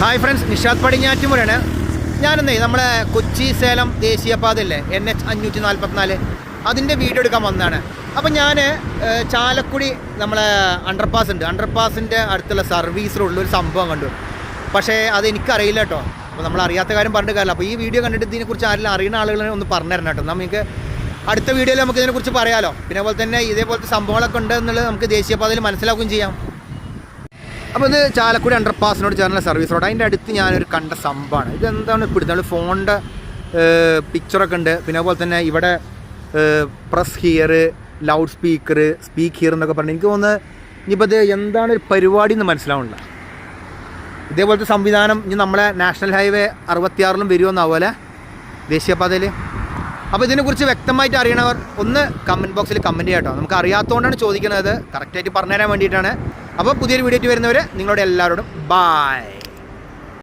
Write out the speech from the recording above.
Hi friends, Nishad പടിഞ്ഞാറ്റുമുറാണ്. ഞാനെന്നേ നമ്മളെ കൊച്ചി സേലം ദേശീയപാതയില്ലേ NH 544 അതിൻ്റെ വീഡിയോ എടുക്കാൻ വന്നതാണ്. അപ്പം ഞാൻ ചാലക്കുടി നമ്മളെ അണ്ടർപാസിൻ്റെ അടുത്തുള്ള സർവീസ് റോഡിലൊരു സംഭവം കണ്ടു. പക്ഷേ അതെനിക്കറിയില്ല കേട്ടോ. അപ്പോൾ നമ്മൾ അറിയാത്ത കാര്യം പറഞ്ഞിട്ട് കാര്യമില്ല. അപ്പോൾ ഈ വീഡിയോ കണ്ടിട്ട് ഇതിനെക്കുറിച്ച് ആരെങ്കിലും അറിയുന്ന ആളുകളെ ഒന്ന് പറഞ്ഞു തരണം കേട്ടോ. നമുക്ക് അടുത്ത വീഡിയോയിൽ നമുക്ക് ഇതിനെക്കുറിച്ച് പറയാമല്ലോ. പിന്നെ അതുപോലെ തന്നെ ഇതേപോലത്തെ സംഭവങ്ങളൊക്കെ ഉണ്ട് എന്നുള്ളത് നമുക്ക് ദേശീയപാതയിൽ മനസ്സിലാക്കുകയും ചെയ്യാം. അപ്പോൾ ഇത് ചാലക്കുടി അണ്ടർപാസിനോട് ചേർന്ന സർവീസ് റോഡ്. അതിൻ്റെ അടുത്ത് ഞാനൊരു കണ്ട സംഭവമാണ്. ഇതെന്താണ് പിടുത്തം, ഫോണിൻ്റെ പിക്ചറൊക്കെ ഉണ്ട്. പിന്നെ അതുപോലെ തന്നെ ഇവിടെ press here, loud speak here എന്നൊക്കെ പറഞ്ഞു. എനിക്ക് തോന്നുന്നത് ഇനിയിപ്പോൾ ഇത് എന്താണ് ഒരു പരിപാടി എന്ന് മനസ്സിലാവുന്നില്ല. ഇതേപോലത്തെ സംവിധാനം ഇനി നമ്മളെ നാഷണൽ ഹൈവേ 66 വരുമെന്നാവുമല്ലേ ദേശീയപാതയിൽ. അപ്പോൾ ഇതിനെക്കുറിച്ച് വ്യക്തമായിട്ട് അറിയണവർ ഒന്ന് കമൻറ്റ് ബോക്സിൽ കമൻറ്റ് ചെയ്യാം കേട്ടോ. നമുക്ക് അറിയാത്തതുകൊണ്ടാണ് ചോദിക്കുന്നത്, കറക്റ്റായിട്ട് പറഞ്ഞുതരാൻ വേണ്ടിയിട്ടാണ്. അപ്പോൾ പുതിയൊരു വീഡിയോ വരുന്നവർ നിങ്ങളോട് എല്ലാവരോടും ബായ്.